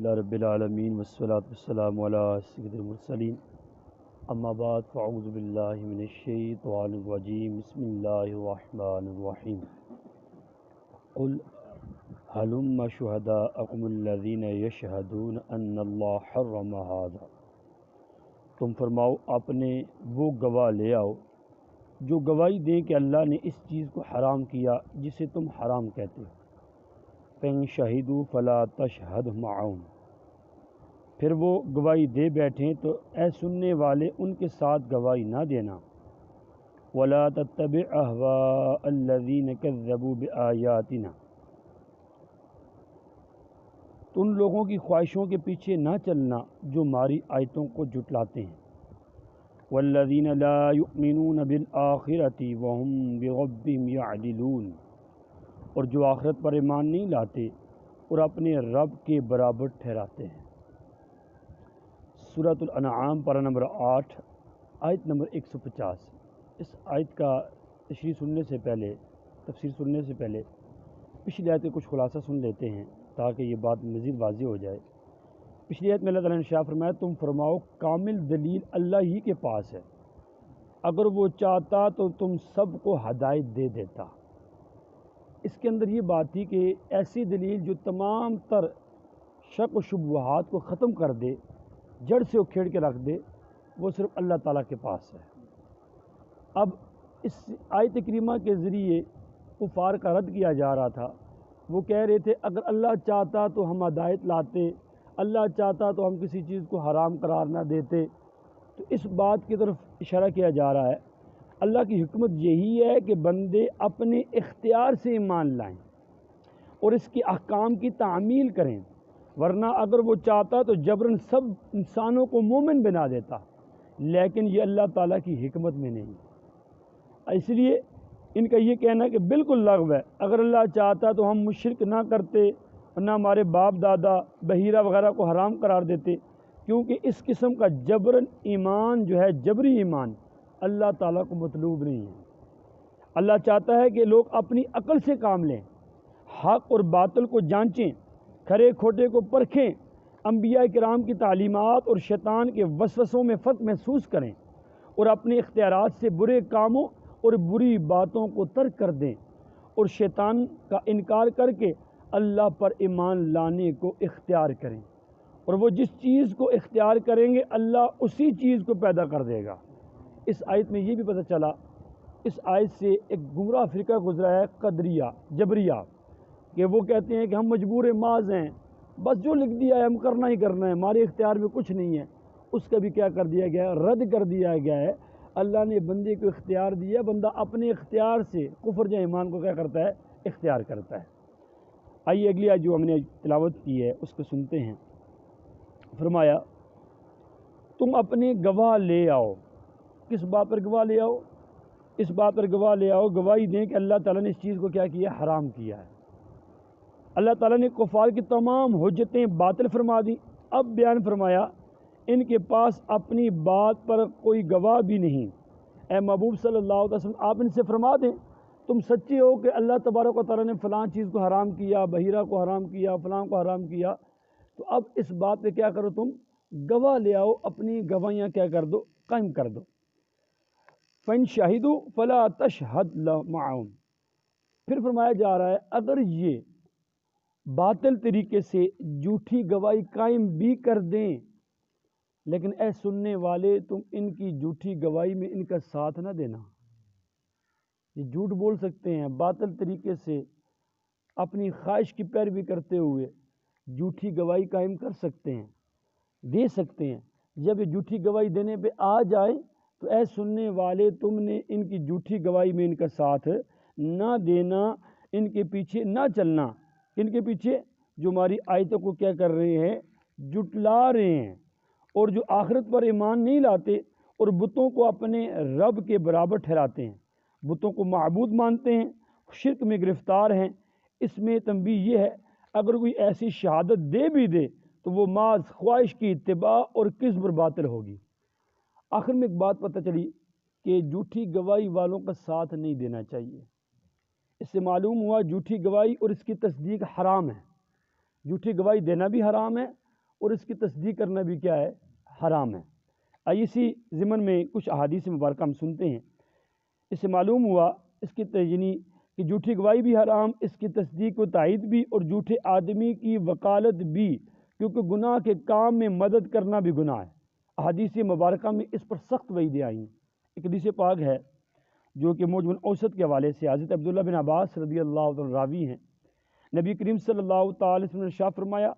الحمدللہ رب العالمین والصلاة والسلام علی سید المرسلین اما بعد فاعوذ باللہ من الشیطان الرجیم بسم اللہ الرحمن الرحیم قل هلم شہداءکم الذین یشہدون ان اللہ حرم ھذا، تم فرماؤ اپنے وہ گواہ لے آؤ جو گواہی دیں کہ اللہ نے اس چیز کو حرام کیا جسے تم حرام کہتے ہو۔ فَإِن شَهِدُوا فَلَا تَشْهَدْ مَعَهُمْ، پھر وہ گواہی دے بیٹھیں تو اے سننے والے ان کے ساتھ گواہی نہ دینا۔ وَلَا تَتَّبِعْ أَهْوَاءَ الَّذِينَ كَذَّبُوا بِآيَاتِنَا، تو ان لوگوں کی خواہشوں کے پیچھے نہ چلنا جو ہماری آیتوں کو جھٹلاتے ہیں۔ وَالَّذِينَ لَا يُؤْمِنُونَ بِالْآخِرَةِ وَهُمْ بِرَبِّهِمْ يَعْدِلُونَ، اور جو آخرت پر ایمان نہیں لاتے اور اپنے رب کے برابر ٹھہراتے ہیں۔ سورۃ الانعام پارہ نمبر 8 آیت نمبر 150۔ اس آیت کا تفسیر سننے سے پہلے پچھلی آیت کا کچھ خلاصہ سن لیتے ہیں تاکہ یہ بات مزید واضح ہو جائے۔ پچھلی آیت میں اللہ تعالیٰ نے ارشاد فرمایا تم فرماؤ کامل دلیل اللہ ہی کے پاس ہے، اگر وہ چاہتا تو تم سب کو ہدایت دے دیتا۔ اس کے اندر یہ بات تھی کہ ایسی دلیل جو تمام تر شک و شبہات کو ختم کر دے، جڑ سے اکھیڑ کے رکھ دے، وہ صرف اللہ تعالیٰ کے پاس ہے۔ اب اس آیت کریمہ کے ذریعے کفار کا رد کیا جا رہا تھا۔ وہ کہہ رہے تھے اگر اللہ چاہتا تو ہم ہدایت لاتے، اللہ چاہتا تو ہم کسی چیز کو حرام قرار نہ دیتے۔ تو اس بات کی طرف اشارہ کیا جا رہا ہے اللہ کی حکمت یہی ہے کہ بندے اپنے اختیار سے ایمان لائیں اور اس کے احکام کی تعمیل کریں، ورنہ اگر وہ چاہتا تو جبراً سب انسانوں کو مومن بنا دیتا، لیکن یہ اللہ تعالیٰ کی حکمت میں نہیں۔ اس لیے ان کا یہ کہنا کہ بالکل لغو ہے، اگر اللہ چاہتا تو ہم مشرک نہ کرتے اور نہ ہمارے باپ دادا بحیرہ وغیرہ کو حرام قرار دیتے، کیونکہ اس قسم کا جبراً ایمان جو ہے جبری ایمان اللہ تعالیٰ کو مطلوب نہیں ہے۔ اللہ چاہتا ہے کہ لوگ اپنی عقل سے کام لیں، حق اور باطل کو جانچیں، کھرے کھوٹے کو پرکھیں، انبیاء کرام کی تعلیمات اور شیطان کے وسوسوں میں فرق محسوس کریں اور اپنے اختیارات سے برے کاموں اور بری باتوں کو ترک کر دیں اور شیطان کا انکار کر کے اللہ پر ایمان لانے کو اختیار کریں، اور وہ جس چیز کو اختیار کریں گے اللہ اسی چیز کو پیدا کر دے گا۔ اس آیت میں یہ بھی پتہ چلا، اس آیت سے ایک گمراہ فرقہ گزرا ہے قدریہ جبریہ، کہ وہ کہتے ہیں کہ ہم مجبور محض ہیں، بس جو لکھ دیا ہے ہم کرنا ہی کرنا ہے، ہمارے اختیار میں کچھ نہیں ہے۔ اس کا بھی کیا کر دیا گیا ہے؟ رد کر دیا گیا ہے۔ اللہ نے بندے کو اختیار دیا، بندہ اپنے اختیار سے کفر یا ایمان کو کیا کرتا ہے؟ اختیار کرتا ہے۔ آئیے اگلی آیت جو ہم نے تلاوت کی ہے اس کو سنتے ہیں۔ فرمایا تم اپنے گواہ لے آؤ۔ کس بات پر گواہ لے آؤ؟ اس بات پر گواہ لے آؤ، گواہی دیں کہ اللہ تعالیٰ نے اس چیز کو کیا کیا؟ حرام کیا ہے۔ اللہ تعالیٰ نے کفار کی تمام حجتیں باطل فرما دیں۔ اب بیان فرمایا ان کے پاس اپنی بات پر کوئی گواہ بھی نہیں۔ اے محبوب صلی اللہ علیہ وسلم آپ ان سے فرما دیں تم سچے ہو کہ اللہ تبارک و تعالیٰ نے فلاں چیز کو حرام کیا، بحیرہ کو حرام کیا، فلاں کو حرام کیا، تو اب اس بات پہ کیا کرو؟ تم گواہ لے آؤ، اپنی گواہیاں کیا کر دو؟ قائم کر دو۔ فَإِن شَهِدُوا فَلَا تَشْهَدْ مَعَهُمْ، پھر فرمایا جا رہا ہے اگر یہ باطل طریقے سے جھوٹی گواہی قائم بھی کر دیں، لیکن اے سننے والے تم ان کی جھوٹی گواہی میں ان کا ساتھ نہ دینا۔ یہ جھوٹ بول سکتے ہیں، باطل طریقے سے اپنی خواہش کی پیروی کرتے ہوئے جھوٹی گواہی قائم کر سکتے ہیں، دے سکتے ہیں۔ جب یہ جھوٹی گواہی دینے پہ آ جائیں تو اے سننے والے تم نے ان کی جھوٹی گواہی میں ان کا ساتھ نہ دینا، ان کے پیچھے نہ چلنا۔ ان کے پیچھے جو ہماری آیتوں کو کیا کر رہے ہیں؟ جھٹلا رہے ہیں، اور جو آخرت پر ایمان نہیں لاتے اور بتوں کو اپنے رب کے برابر ٹھہراتے ہیں، بتوں کو معبود مانتے ہیں، شرک میں گرفتار ہیں۔ اس میں تنبیہ یہ ہے اگر کوئی ایسی شہادت دے بھی دے تو وہ محض خواہش کی اتباع اور کذب اور باطل ہوگی۔ آخر میں ایک بات پتہ چلی کہ جھوٹی گواہی والوں کا ساتھ نہیں دینا چاہیے۔ اس سے معلوم ہوا جھوٹی گواہی اور اس کی تصدیق حرام ہے، جھوٹی گواہی دینا بھی حرام ہے اور اس کی تصدیق کرنا بھی کیا ہے؟ حرام ہے۔ اسی ضمن میں کچھ احادیث مبارکہ ہم سنتے ہیں، اس سے معلوم ہوا اس کی یعنی کہ جھوٹی گواہی بھی حرام، اس کی تصدیق و تائید بھی، اور جھوٹے آدمی کی وکالت بھی، کیونکہ گناہ کے کام میں مدد کرنا بھی گناہ ہے۔ احادیث مبارکہ میں اس پر سخت وعیدیں آئی ہیں۔ ایک حدیث پاک ہے جو کہ معجم الاوسط کے حوالے سے حضرت عبداللہ بن عباس رضی اللہ عنہ راوی ہیں، نبی کریم صلی اللہ تعالی علیہ وسلم نے ارشاد فرمایا،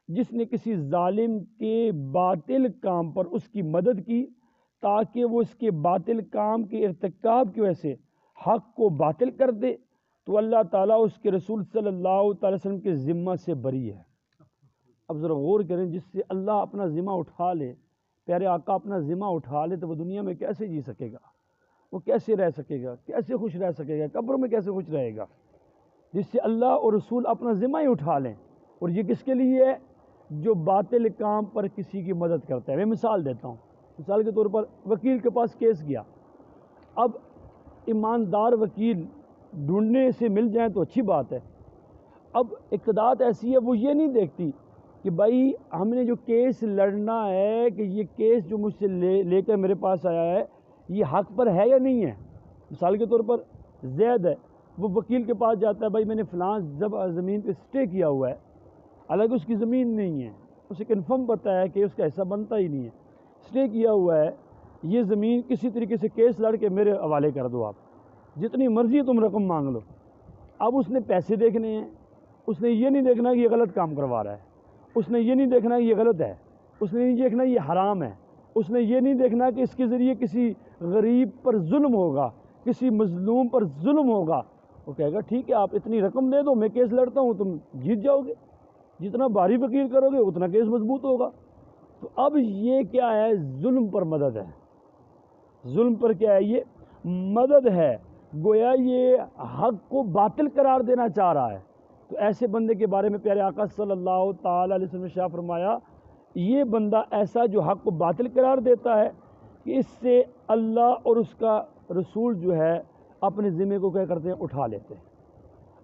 جس نے کسی ظالم کے باطل کام پر اس کی مدد کی تاکہ وہ اس کے باطل کام کے ارتکاب کی وجہ سے حق کو باطل کر دے، تو اللہ تعالیٰ اس کے رسول صلی اللہ تعالی وسلم کے ذمہ سے بری ہے۔ اب ذرا غور کریں، جس سے اللہ اپنا ذمہ اٹھا لے، پیارے آقا اپنا ذمہ اٹھا لے، تو وہ دنیا میں کیسے جی سکے گا؟ وہ کیسے رہ سکے گا؟ کیسے خوش رہ سکے گا؟ قبر میں کیسے خوش رہے گا؟ جس سے اللہ اور رسول اپنا ذمہ ہی اٹھا لیں۔ اور یہ کس کے لیے ہے؟ جو باطل کام پر کسی کی مدد کرتا ہے۔ میں مثال دیتا ہوں، مثال کے طور پر وکیل کے پاس کیس گیا، اب ایماندار وکیل ڈھونڈنے سے مل جائیں تو اچھی بات ہے۔ اب اقتدار ایسی ہے، وہ یہ نہیں دیکھتی کہ بھائی ہم نے جو کیس لڑنا ہے کہ یہ کیس جو مجھ سے لے کر میرے پاس آیا ہے یہ حق پر ہے یا نہیں ہے۔ مثال کے طور پر زید ہے، وہ وکیل کے پاس جاتا ہے، بھائی میں نے فلاں زمین پہ سٹے کیا ہوا ہے، حالانکہ اس کی زمین نہیں ہے، اسے کنفرم پتہ ہے کہ اس کا حصہ بنتا ہی نہیں ہے، سٹے کیا ہوا ہے، یہ زمین کسی طریقے سے کیس لڑ کے میرے حوالے کر دو، آپ جتنی مرضی تم رقم مانگ لو۔ اب اس نے پیسے دیکھنے ہیں، اس نے یہ نہیں دیکھنا کہ یہ غلط کام کروا رہا ہے، اس نے یہ نہیں دیکھنا کہ یہ غلط ہے، اس نے نہیں دیکھنا یہ حرام ہے، اس نے یہ نہیں دیکھنا کہ اس کے ذریعے کسی غریب پر ظلم ہوگا، کسی مظلوم پر ظلم ہوگا۔ وہ کہے گا ٹھیک ہے، آپ اتنی رقم دے دو، میں کیس لڑتا ہوں، تم جیت جاؤ گے، جتنا بھاری وکیل کرو گے اتنا کیس مضبوط ہوگا۔ تو اب یہ کیا ہے؟ ظلم پر مدد ہے۔ ظلم پر کیا ہے؟ یہ مدد ہے، گویا یہ حق کو باطل قرار دینا چاہ رہا ہے۔ تو ایسے بندے کے بارے میں پیارے آقا صلی اللہ تعالی علیہ وسلم نے ارشاد فرمایا، یہ بندہ ایسا جو حق کو باطل قرار دیتا ہے کہ اس سے اللہ اور اس کا رسول جو ہے اپنے ذمے کو کیا کرتے ہیں؟ اٹھا لیتے ہیں۔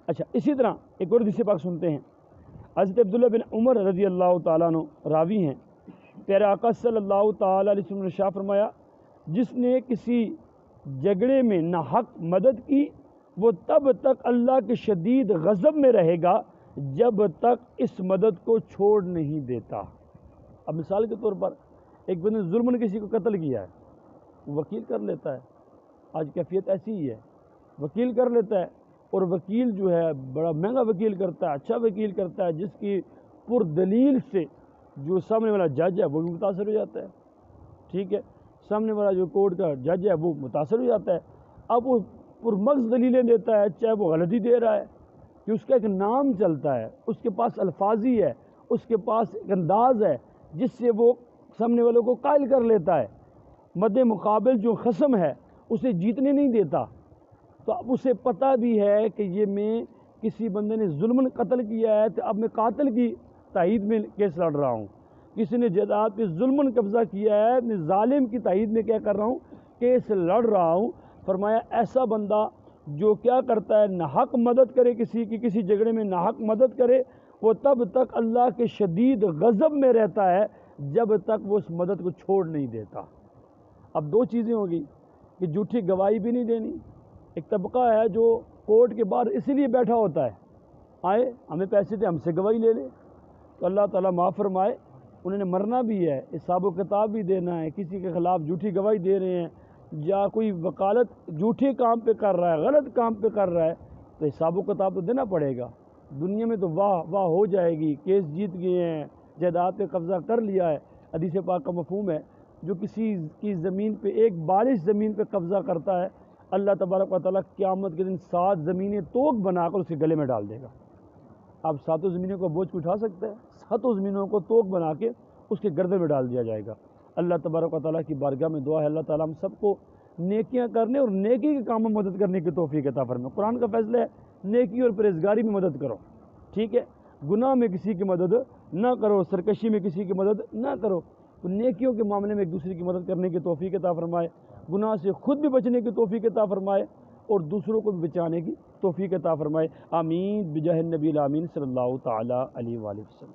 اچھا، اسی طرح ایک اور حدیث پاک سنتے ہیں، حضرت عبداللہ بن عمر رضی اللہ تعالیٰ عنہ راوی ہیں، پیارے آقا صلی اللہ تعالی علیہ وسلم نے ارشاد فرمایا، جس نے کسی جھگڑے میں ناحق مدد کی وہ تب تک اللہ کے شدید غضب میں رہے گا جب تک اس مدد کو چھوڑ نہیں دیتا۔ اب مثال کے طور پر ایک بندے نے ظلم کسی کو قتل کیا ہے، وہ وکیل کر لیتا ہے، آج کیفیت ایسی ہی ہے، وکیل کر لیتا ہے، اور وکیل جو ہے بڑا مہنگا وکیل کرتا ہے، اچھا وکیل کرتا ہے، جس کی پر دلیل سے جو سامنے والا جج ہے وہ بھی متاثر ہو جاتا ہے، ٹھیک ہے، سامنے والا جو کورٹ کا جج ہے وہ متاثر ہو جاتا ہے۔ اب وہ پرمغز دلیلیں دیتا ہے، چاہے وہ غلطی دے رہا ہے، کہ اس کا ایک نام چلتا ہے، اس کے پاس الفاظی ہے، اس کے پاس ایک انداز ہے جس سے وہ سامنے والوں کو قائل کر لیتا ہے، مد مقابل جو خصم ہے اسے جیتنے نہیں دیتا۔ تو اب اسے پتہ بھی ہے کہ یہ میں کسی بندے نے ظلمن قتل کیا ہے، تو اب میں قاتل کی تائید میں کیس لڑ رہا ہوں، کسی نے جائیداد پہ ظلمن قبضہ کیا ہے، میں ظالم کی تائید میں کیا کر رہا ہوں؟ کیس لڑ رہا ہوں۔ فرمایا ایسا بندہ جو کیا کرتا ہے؟ ناحق مدد کرے کسی کی، کسی جھگڑے میں ناحق مدد کرے، وہ تب تک اللہ کے شدید غضب میں رہتا ہے جب تک وہ اس مدد کو چھوڑ نہیں دیتا۔ اب دو چیزیں ہوگی کہ جھوٹی گواہی بھی نہیں دینی، ایک طبقہ ہے جو کورٹ کے باہر اسی لیے بیٹھا ہوتا ہے، آئے ہمیں پیسے دے، ہم سے گواہی لے لے، تو اللہ تعالیٰ معاف فرمائے، انہوں نے مرنا بھی ہے، حساب و کتاب بھی دینا ہے، کسی کے خلاف جھوٹی گواہی دے رہے ہیں یا کوئی وکالت جھوٹے کام پہ کر رہا ہے، غلط کام پہ کر رہا ہے، تو حساب و کتاب تو دینا پڑے گا۔ دنیا میں تو واہ واہ ہو جائے گی، کیس جیت گئے ہیں، جائیداد پہ قبضہ کر لیا ہے۔ حدیث پاک کا مفہوم ہے، جو کسی کی زمین پہ ایک بارش زمین پہ قبضہ کرتا ہے، اللہ تبارک و تعالیٰ قیامت کے دن 7 زمینیں توق بنا کر اس کے گلے میں ڈال دے گا۔ اب 7 زمینوں کو بوجھ کو اٹھا سکتا ہے؟ 7 زمینوں کو توق بنا کے اس کے گردے میں ڈال دیا جائے گا۔ اللہ تبارک و تعالیٰ کی بارگاہ میں دعا ہے اللہ تعالیٰ ہم سب کو نیکیاں کرنے اور نیکی کے کام میں مدد کرنے کی توفیق عطا فرمائے۔ قرآن کا فیصلہ ہے نیکی اور پرہیزگاری میں مدد کرو، ٹھیک ہے، گناہ میں کسی کی مدد نہ کرو، سرکشی میں کسی کی مدد نہ کرو۔ تو نیکیوں کے معاملے میں ایک دوسرے کی مدد کرنے کی توفیق عطا فرمائے، گناہ سے خود بھی بچنے کی توفیق عطا فرمائے اور دوسروں کو بھی بچانے کی توفیق عطا فرمائے۔ آمین بجاہ النبی الامین صلی اللہ تعالی علیہ وآلہ وسلم۔